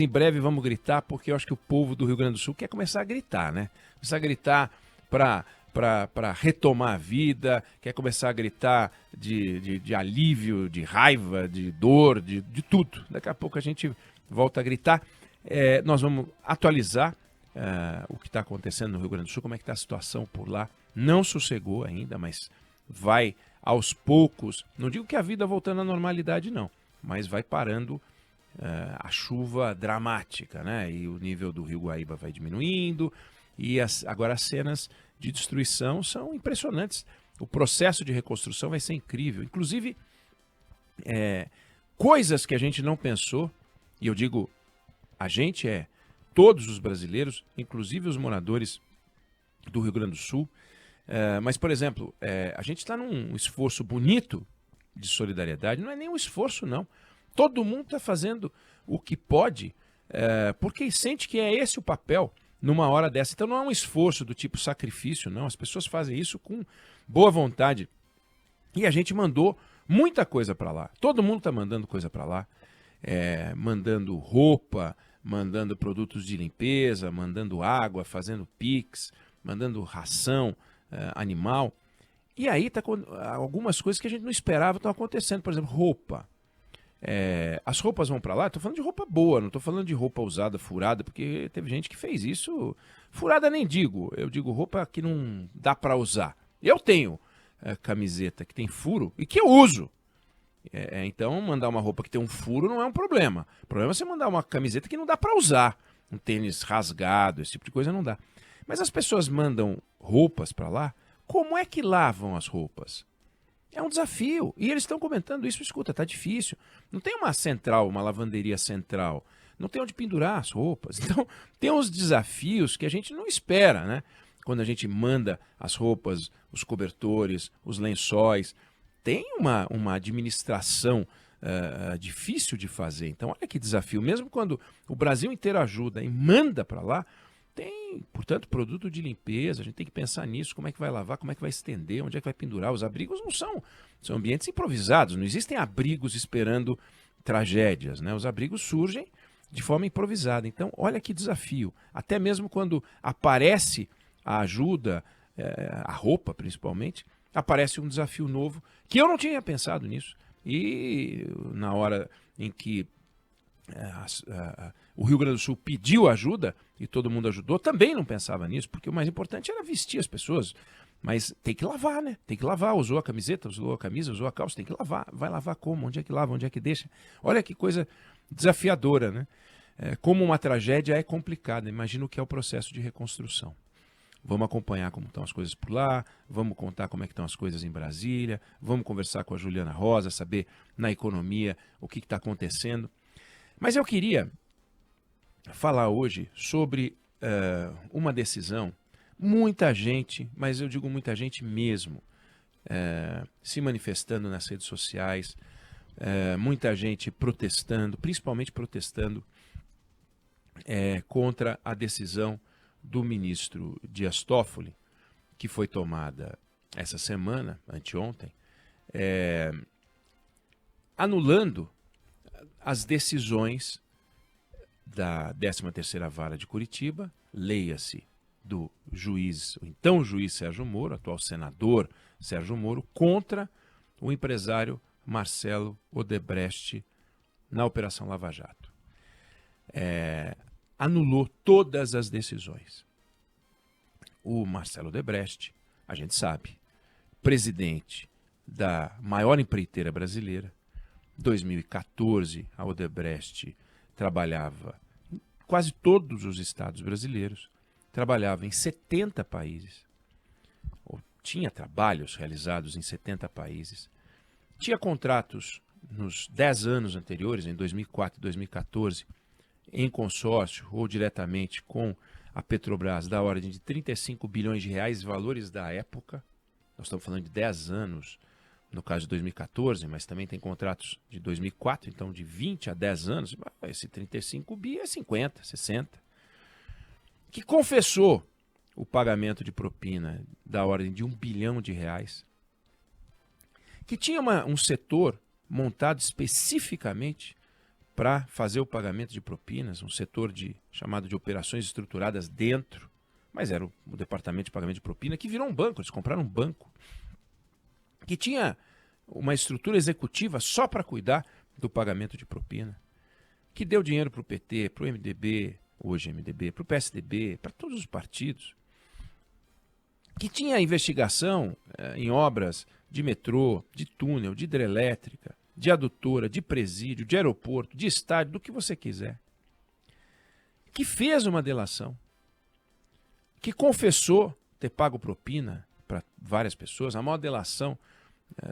Em breve vamos gritar, porque eu acho que o povo do Rio Grande do Sul quer começar a gritar, né? Começar a gritar para retomar a vida, quer começar a gritar de alívio, de raiva, de dor, de tudo. Daqui a pouco a gente volta a gritar. Nós vamos atualizar o que está acontecendo no Rio Grande do Sul, como é que está a situação por lá. Não sossegou ainda, mas vai aos poucos. Não digo que a vida voltando à normalidade, não, mas vai parando a chuva dramática, né? E o nível do Rio Guaíba vai diminuindo. E agora as cenas de destruição são impressionantes. O processo de reconstrução vai ser incrível. Inclusive, coisas que a gente não pensou, e eu digo, a gente todos os brasileiros, inclusive os moradores do Rio Grande do Sul. Mas, por exemplo, a gente está num esforço bonito de solidariedade. Não é nem um esforço, não. Todo mundo está fazendo o que pode, porque sente que é esse o papel numa hora dessa. Então não é um esforço do tipo sacrifício, não. As pessoas fazem isso com boa vontade. E a gente mandou muita coisa para lá. Todo mundo está mandando coisa para lá. Mandando roupa, mandando produtos de limpeza, mandando água, fazendo pix, mandando ração animal. E aí tá algumas coisas que a gente não esperava estão acontecendo. Por exemplo, roupa. As roupas vão para lá, estou falando de roupa boa, não estou falando de roupa usada, furada, porque teve gente que fez isso. Furada nem digo, eu digo roupa que não dá para usar. Eu tenho camiseta que tem furo e que eu uso. Então mandar uma roupa que tem um furo não é um problema. O problema é você mandar uma camiseta que não dá para usar. Um tênis rasgado, esse tipo de coisa não dá. Mas as pessoas mandam roupas para lá, como é que lavam as roupas? É um desafio. E eles estão comentando isso. Escuta, tá difícil. Não tem uma central, uma lavanderia central. Não tem onde pendurar as roupas. Então, tem uns desafios que a gente não espera, né? Quando a gente manda as roupas, os cobertores, os lençóis. Tem uma administração difícil de fazer. Então, olha que desafio. Mesmo quando o Brasil inteiro ajuda e manda para lá, tem, portanto, produto de limpeza, a gente tem que pensar nisso, como é que vai lavar, como é que vai estender, onde é que vai pendurar. Os abrigos não são ambientes improvisados, não existem abrigos esperando tragédias, né? Os abrigos surgem de forma improvisada. Então, olha que desafio. Até mesmo quando aparece a ajuda, a roupa principalmente, aparece um desafio novo, que eu não tinha pensado nisso. E na hora em que o Rio Grande do Sul pediu ajuda e todo mundo ajudou, também não pensava nisso, porque o mais importante era vestir as pessoas. Mas tem que lavar, né? Tem que lavar. Usou a camiseta, usou a camisa, usou a calça, tem que lavar. Vai lavar como? Onde é que lava? Onde é que deixa? Olha que coisa desafiadora, né? Como uma tragédia é complicada. Imagina o que é o processo de reconstrução. Vamos acompanhar como estão as coisas por lá, vamos contar como é que estão as coisas em Brasília, vamos conversar com a Juliana Rosa, saber na economia o que está acontecendo. Mas eu queria falar hoje sobre uma decisão. Muita gente, mas eu digo muita gente mesmo, se manifestando nas redes sociais, muita gente protestando, principalmente protestando contra a decisão do ministro Dias Toffoli, que foi tomada essa semana, anteontem, anulando as decisões da 13ª Vara de Curitiba, leia-se do juiz, o então juiz Sérgio Moro, atual senador Sérgio Moro, contra o empresário Marcelo Odebrecht na Operação Lava Jato. Anulou todas as decisões. O Marcelo Odebrecht, a gente sabe, presidente da maior empreiteira brasileira. Em 2014, a Odebrecht trabalhava em quase todos os estados brasileiros, trabalhava em 70 países, ou tinha trabalhos realizados em 70 países, tinha contratos nos 10 anos anteriores, em 2004 e 2014, em consórcio ou diretamente com a Petrobras, da ordem de 35 bilhões de reais, valores da época. Nós estamos falando de 10 anos, no caso de 2014, mas também tem contratos de 2004, então de 20 a 10 anos, esse 35 bi é 50, 60. Que confessou o pagamento de propina da ordem de 1 bilhão de reais, que tinha um setor montado especificamente para fazer o pagamento de propinas, um setor chamado de operações estruturadas dentro, mas era o departamento de pagamento de propina, que virou um banco. Eles compraram um banco que tinha uma estrutura executiva só para cuidar do pagamento de propina, que deu dinheiro para o PT, para o MDB, hoje MDB, para o PSDB, para todos os partidos, que tinha investigação em obras de metrô, de túnel, de hidrelétrica, de adutora, de presídio, de aeroporto, de estádio, do que você quiser, que fez uma delação, que confessou ter pago propina para várias pessoas, a maior delação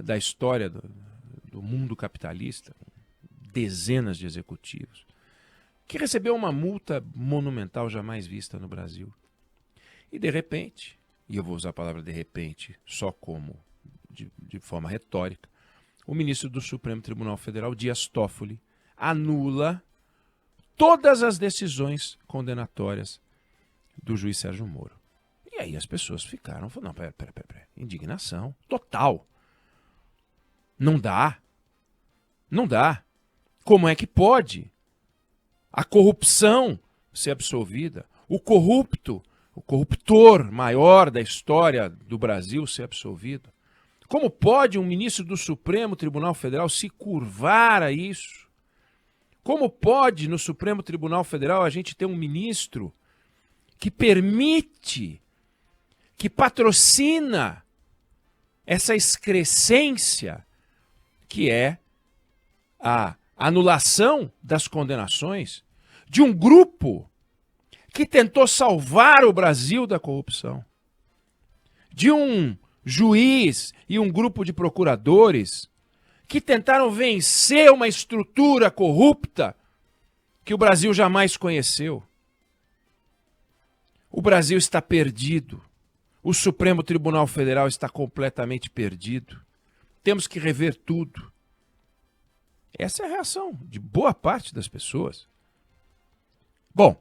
da história do mundo capitalista, dezenas de executivos, que recebeu uma multa monumental jamais vista no Brasil. E de repente, e eu vou usar a palavra de repente só como de forma retórica, o ministro do Supremo Tribunal Federal, Dias Toffoli, anula todas as decisões condenatórias do juiz Sérgio Moro. E aí as pessoas ficaram, não, pera, indignação total. Não dá. Não dá. Como é que pode a corrupção ser absolvida? O corruptor maior da história do Brasil ser absolvido? Como pode um ministro do Supremo Tribunal Federal se curvar a isso? Como pode no Supremo Tribunal Federal a gente ter um ministro que permite, que patrocina essa excrescência que é a anulação das condenações de um grupo que tentou salvar o Brasil da corrupção, de um juiz e um grupo de procuradores que tentaram vencer uma estrutura corrupta que o Brasil jamais conheceu. O Brasil está perdido. O Supremo Tribunal Federal está completamente perdido. Temos que rever tudo. Essa é a reação de boa parte das pessoas. Bom,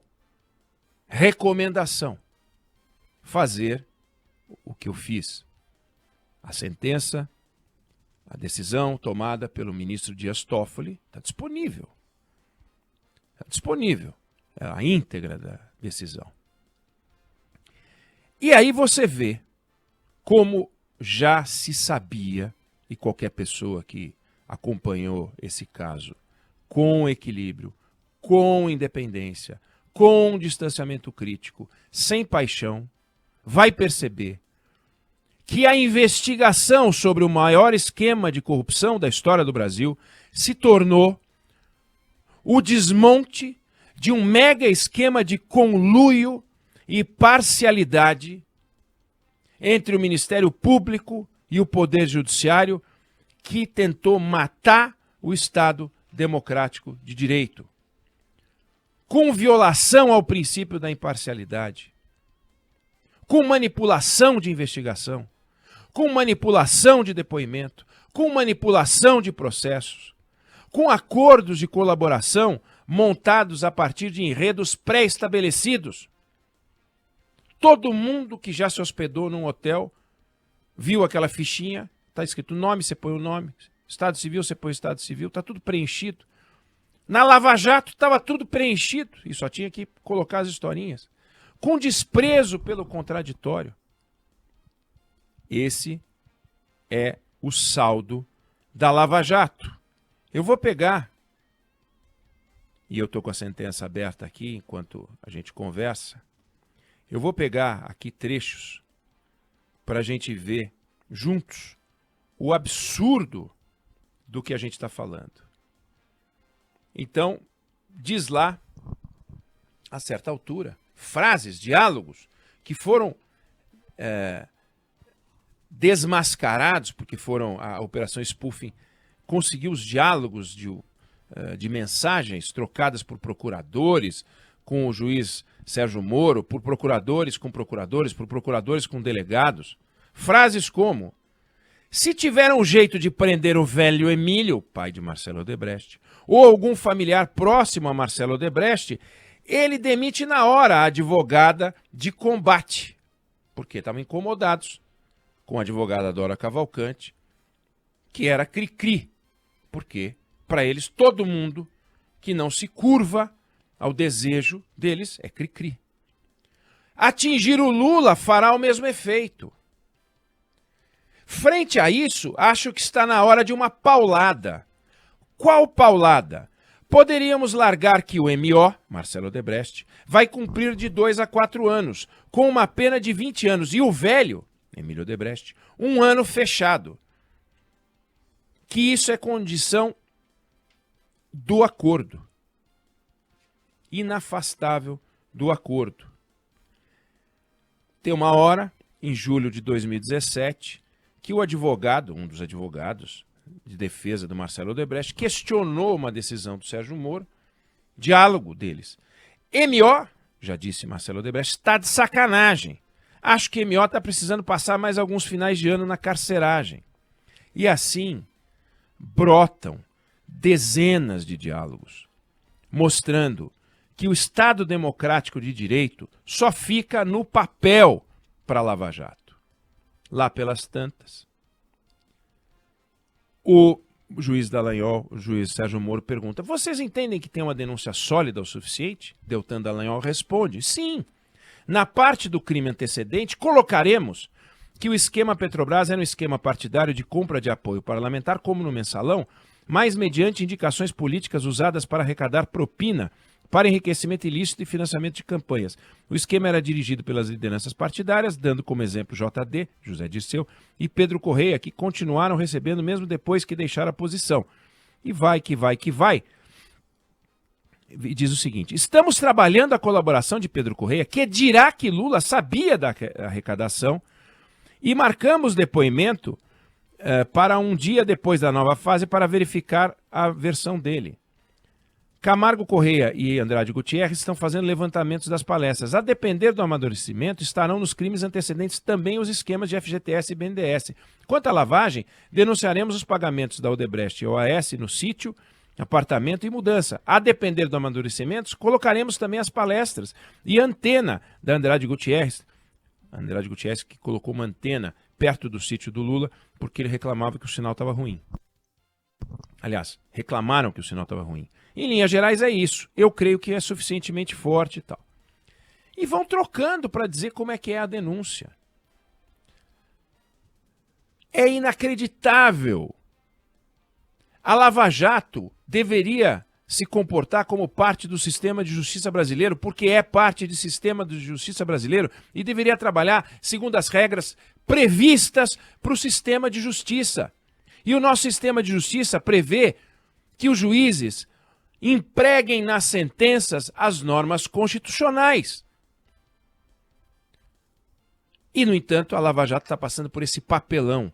recomendação: fazer o que eu fiz. A sentença, a decisão tomada pelo ministro Dias Toffoli está disponível. Está disponível a íntegra da decisão. E aí você vê como já se sabia, e qualquer pessoa que acompanhou esse caso com equilíbrio, com independência, com distanciamento crítico, sem paixão, vai perceber que a investigação sobre o maior esquema de corrupção da história do Brasil se tornou o desmonte de um mega esquema de conluio e parcialidade entre o Ministério Público e o Poder Judiciário, que tentou matar o Estado democrático de direito, com violação ao princípio da imparcialidade, com manipulação de investigação, com manipulação de depoimento, com manipulação de processos, com acordos de colaboração montados a partir de enredos pré-estabelecidos. Todo mundo que já se hospedou num hotel viu aquela fichinha, está escrito nome, você põe o nome, Estado Civil, você põe o Estado Civil, está tudo preenchido. Na Lava Jato estava tudo preenchido e só tinha que colocar as historinhas. Com desprezo pelo contraditório. Esse é o saldo da Lava Jato. Eu vou pegar, e eu estou com a sentença aberta aqui enquanto a gente conversa, eu vou pegar aqui trechos para a gente ver juntos o absurdo do que a gente está falando. Então, diz lá, a certa altura, frases, diálogos que foram desmascarados, porque a Operação Spoofing conseguiu os diálogos de mensagens trocadas por procuradores com o juiz Sérgio Moro, por procuradores com procuradores, por procuradores com delegados. Frases como: se tiver um jeito de prender o velho Emílio, pai de Marcelo Odebrecht, ou algum familiar próximo a Marcelo Odebrecht, ele demite na hora a advogada de combate, porque estavam incomodados com a advogada Dora Cavalcante, que era cri-cri, porque, para eles, todo mundo que não se curva ao desejo deles é cri-cri. Atingir o Lula fará o mesmo efeito. Frente a isso, acho que está na hora de uma paulada. Qual paulada? Poderíamos largar que o MO, Marcelo Odebrecht, vai cumprir de 2 a 4 anos, com uma pena de 20 anos, e o velho, Emílio Odebrecht, 1 ano fechado. Que isso é condição do acordo. Inafastável do acordo. Tem uma hora, em julho de 2017, que o advogado, um dos advogados de defesa do Marcelo Odebrecht, questionou uma decisão do Sérgio Moro, diálogo deles. MO, já disse Marcelo Odebrecht, está de sacanagem. Acho que MO está precisando passar mais alguns finais de ano na carceragem. E assim brotam dezenas de diálogos, mostrando que o Estado Democrático de Direito só fica no papel para Lava Jato. Lá pelas tantas, o juiz Dallagnol, o juiz Sérgio Moro, pergunta: vocês entendem que tem uma denúncia sólida o suficiente? Deltan Dallagnol responde: sim. Na parte do crime antecedente, colocaremos que o esquema Petrobras era um esquema partidário de compra de apoio parlamentar, como no Mensalão, mas mediante indicações políticas usadas para arrecadar propina para enriquecimento ilícito e financiamento de campanhas. O esquema era dirigido pelas lideranças partidárias, dando como exemplo JD, José Dirceu, e Pedro Correia, que continuaram recebendo mesmo depois que deixaram a posição. E vai, que vai, que vai. E diz o seguinte: estamos trabalhando a colaboração de Pedro Correia, que dirá que Lula sabia da arrecadação, e marcamos depoimento para um dia depois da nova fase para verificar a versão dele. Camargo Correia e Andrade Gutierrez estão fazendo levantamentos das palestras. A depender do amadurecimento, estarão nos crimes antecedentes também os esquemas de FGTS e BNDES. Quanto à lavagem, denunciaremos os pagamentos da Odebrecht e OAS no sítio, apartamento e mudança. A depender do amadurecimento, colocaremos também as palestras e antena da Andrade Gutierrez. Andrade Gutierrez que colocou uma antena perto do sítio do Lula porque ele reclamava que o sinal estava ruim. Aliás, reclamaram que o sinal estava ruim. Em linhas gerais é isso. Eu creio que é suficientemente forte e tal. E vão trocando para dizer como é que é a denúncia. É inacreditável. A Lava Jato deveria se comportar como parte do sistema de justiça brasileiro, porque é parte do sistema de justiça brasileiro e deveria trabalhar segundo as regras previstas para o sistema de justiça. E o nosso sistema de justiça prevê que os juízes empreguem nas sentenças as normas constitucionais. E, no entanto, a Lava Jato está passando por esse papelão.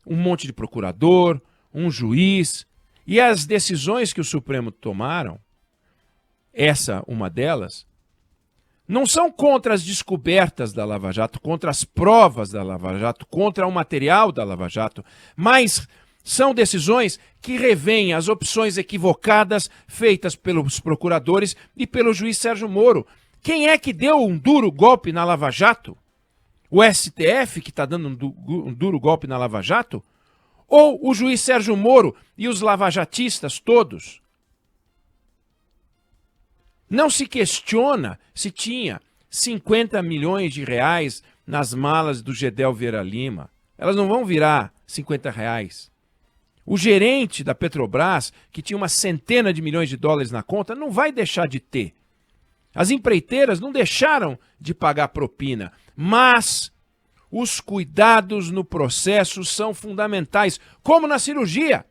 Um monte de procurador, um juiz, e as decisões que o Supremo tomaram, essa uma delas, não são contra as descobertas da Lava Jato, contra as provas da Lava Jato, contra o material da Lava Jato, mas são decisões que revêem as opções equivocadas feitas pelos procuradores e pelo juiz Sérgio Moro. Quem é que deu um duro golpe na Lava Jato? O STF, que está dando um duro golpe na Lava Jato? Ou o juiz Sérgio Moro e os lavajatistas todos? Não se questiona se tinha 50 milhões de reais nas malas do Gedel Vieira Lima. Elas não vão virar 50 reais. O gerente da Petrobras, que tinha uma centena de milhões de dólares na conta, não vai deixar de ter. As empreiteiras não deixaram de pagar propina, mas os cuidados no processo são fundamentais, como na cirurgia,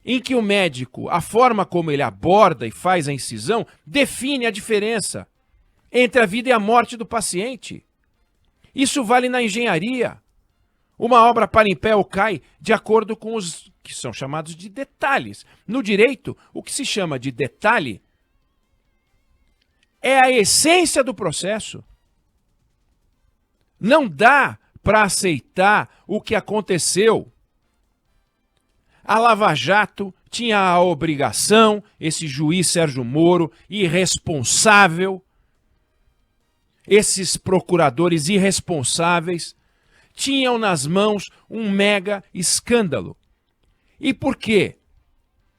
em que o médico, a forma como ele aborda e faz a incisão, define a diferença entre a vida e a morte do paciente. Isso vale na engenharia. Uma obra para em pé ou cai de acordo com os que são chamados de detalhes. No direito, o que se chama de detalhe é a essência do processo. Não dá para aceitar o que aconteceu. A Lava Jato tinha a obrigação, esse juiz Sérgio Moro, irresponsável, esses procuradores irresponsáveis, tinham nas mãos um mega escândalo. E por quê?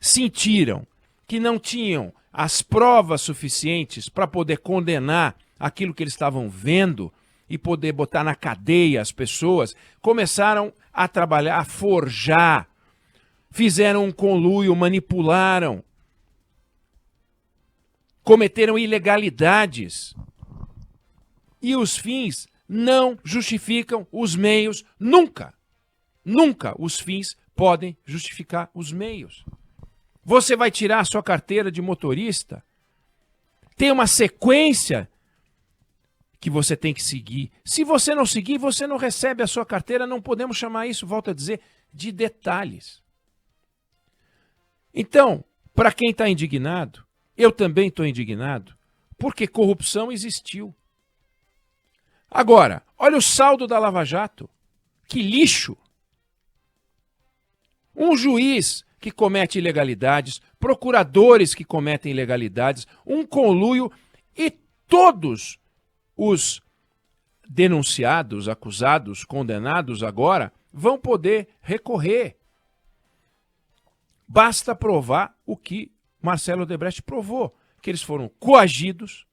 Sentiram que não tinham as provas suficientes para poder condenar aquilo que eles estavam vendo e poder botar na cadeia as pessoas, começaram a trabalhar, a forjar, fizeram um conluio, manipularam, cometeram ilegalidades. E os fins não justificam os meios nunca. Nunca os fins podem justificar os meios. Você vai tirar a sua carteira de motorista, tem uma sequência que você tem que seguir. Se você não seguir, você não recebe a sua carteira, não podemos chamar isso, volto a dizer, de detalhes. Então, para quem está indignado, eu também estou indignado, porque corrupção existiu. Agora, olha o saldo da Lava Jato. Que lixo! Um juiz que comete ilegalidades, procuradores que cometem ilegalidades, um conluio e todos os denunciados, acusados, condenados agora vão poder recorrer. Basta provar o que Marcelo Odebrecht provou, que eles foram coagidos,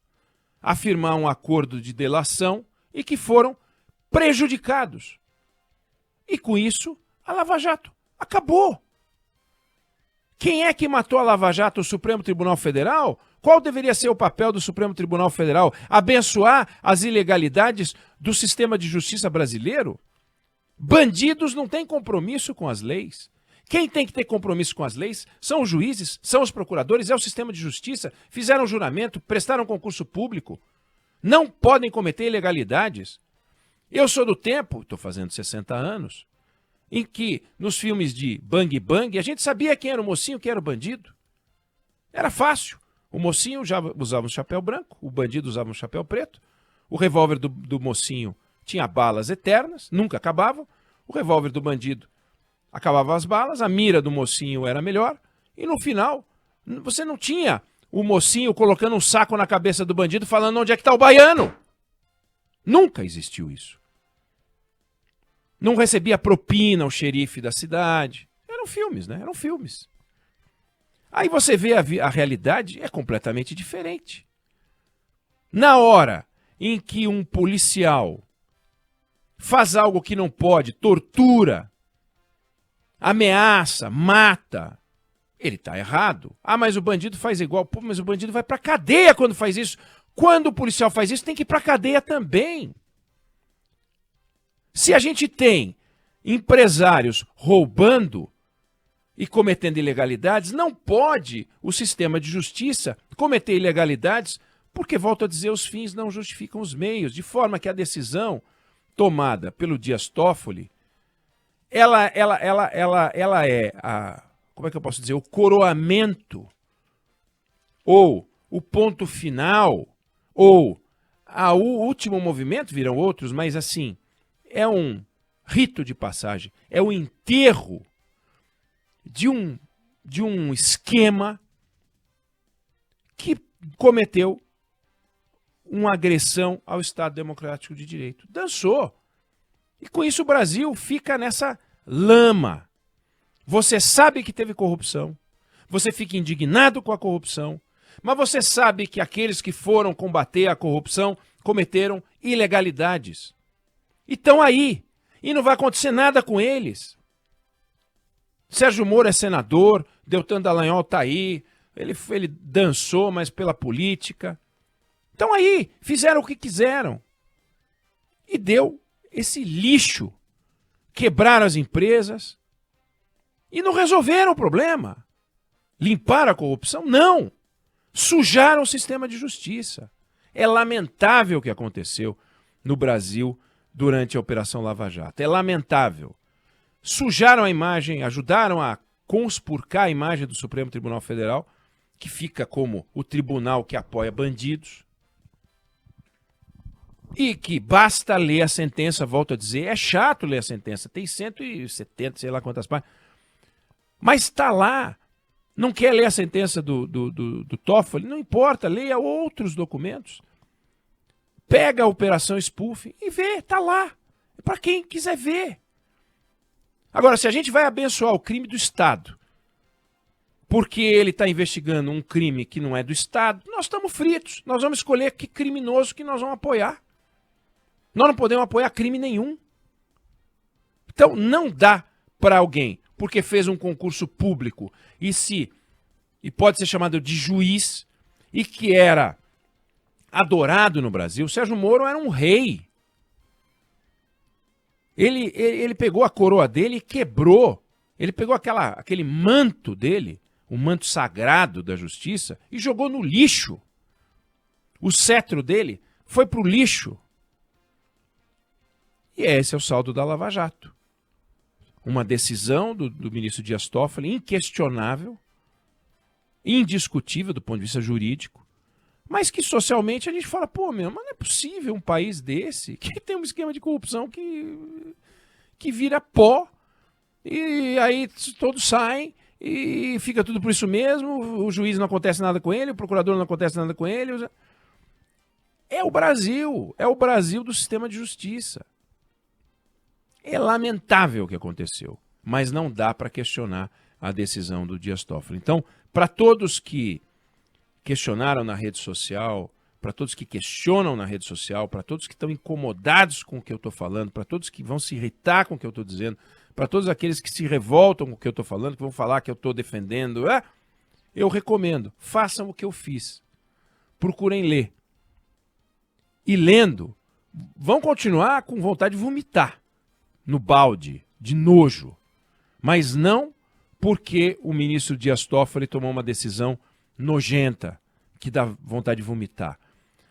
afirmar um acordo de delação e que foram prejudicados. E com isso, a Lava Jato acabou. Quem é que matou a Lava Jato? O Supremo Tribunal Federal? Qual deveria ser o papel do Supremo Tribunal Federal? Abençoar as ilegalidades do sistema de justiça brasileiro? Bandidos não têm compromisso com as leis. Quem tem que ter compromisso com as leis são os juízes, são os procuradores, é o sistema de justiça. Fizeram juramento, prestaram concurso público. Não podem cometer ilegalidades. Eu sou do tempo, estou fazendo 60 anos, em que nos filmes de Bang Bang a gente sabia quem era o mocinho, quem era o bandido. Era fácil. O mocinho já usava um chapéu branco, o bandido usava um chapéu preto, o revólver do mocinho tinha balas eternas, nunca acabavam, o revólver do bandido acabava as balas, a mira do mocinho era melhor, e no final você não tinha o mocinho colocando um saco na cabeça do bandido falando onde é que está o baiano. Nunca existiu isso. Não recebia propina o xerife da cidade. Eram filmes, né? Eram filmes. Aí você vê a realidade é completamente diferente. Na hora em que um policial faz algo que não pode, tortura, ameaça, mata, ele está errado. Ah, mas o bandido faz igual. Pô, mas o bandido vai para cadeia quando faz isso. Quando o policial faz isso, tem que ir para cadeia também. Se a gente tem empresários roubando e cometendo ilegalidades, não pode o sistema de justiça cometer ilegalidades, porque, volto a dizer, os fins não justificam os meios, de forma que a decisão tomada pelo Dias Toffoli, ela é como é que eu posso dizer, o coroamento, ou o ponto final, ou o último movimento, virão outros, mas assim, é um rito de passagem, é o enterro de um esquema que cometeu uma agressão ao Estado Democrático de Direito. Dançou. E com isso o Brasil fica nessa lama. Você sabe que teve corrupção, você fica indignado com a corrupção, mas você sabe que aqueles que foram combater a corrupção cometeram ilegalidades. E estão aí. E não vai acontecer nada com eles. Sérgio Moro é senador, Deltan Dallagnol está aí, ele dançou, mas pela política. Então aí, fizeram o que quiseram. E deu esse lixo. Quebraram as empresas e não resolveram o problema. Limparam a corrupção? Não. Sujaram o sistema de justiça. É lamentável o que aconteceu no Brasil durante a Operação Lava Jato. É lamentável. Sujaram a imagem, ajudaram a conspurcar a imagem do Supremo Tribunal Federal, que fica como o tribunal que apoia bandidos. E que basta ler a sentença, volto a dizer, é chato ler a sentença, tem 170, sei lá quantas páginas, mas está lá. Não quer ler a sentença do Toffoli? Não importa, leia outros documentos. Pega a Operação Spoofing e vê, está lá. É para quem quiser ver. Agora, se a gente vai abençoar o crime do Estado porque ele está investigando um crime que não é do Estado, nós estamos fritos. Nós vamos escolher que criminoso que nós vamos apoiar. Nós não podemos apoiar crime nenhum. Então, não dá para alguém, porque fez um concurso público e pode ser chamado de juiz, e que era adorado no Brasil. Sérgio Moro era um rei. Ele pegou a coroa dele e quebrou. Ele pegou aquele manto dele, o manto sagrado da justiça, e jogou no lixo. O cetro dele foi para o lixo. E esse é o saldo da Lava Jato. Uma decisão do ministro Dias Toffoli inquestionável, indiscutível do ponto de vista jurídico, mas que socialmente a gente fala, pô, mas não é possível um país desse que tem um esquema de corrupção que vira pó, e aí todos saem e fica tudo por isso mesmo, o juiz não acontece nada com ele, o procurador não acontece nada com ele. É o Brasil do sistema de justiça. É lamentável o que aconteceu, mas não dá para questionar a decisão do Dias Toffoli. Então, para todos que questionaram na rede social, para todos que questionam na rede social, para todos que estão incomodados com o que eu estou falando, para todos que vão se irritar com o que eu estou dizendo, para todos aqueles que se revoltam com o que eu estou falando, que vão falar que eu estou defendendo, eu recomendo, façam o que eu fiz. Procurem ler. E lendo, vão continuar com vontade de vomitar no balde, de nojo, mas não porque o ministro Dias Toffoli tomou uma decisão nojenta, que dá vontade de vomitar,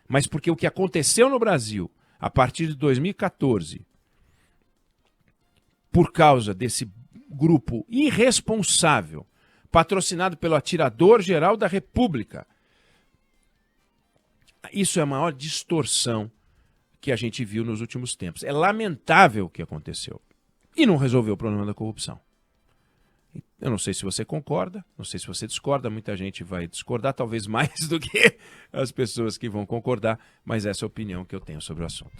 mas porque o que aconteceu no Brasil a partir de 2014, por causa desse grupo irresponsável, patrocinado pelo atirador-geral da República, isso é a maior distorção que a gente viu nos últimos tempos. É lamentável o que aconteceu. E não resolveu o problema da corrupção. Eu não sei se você concorda, não sei se você discorda, muita gente vai discordar, talvez mais do que as pessoas que vão concordar, mas essa é a opinião que eu tenho sobre o assunto.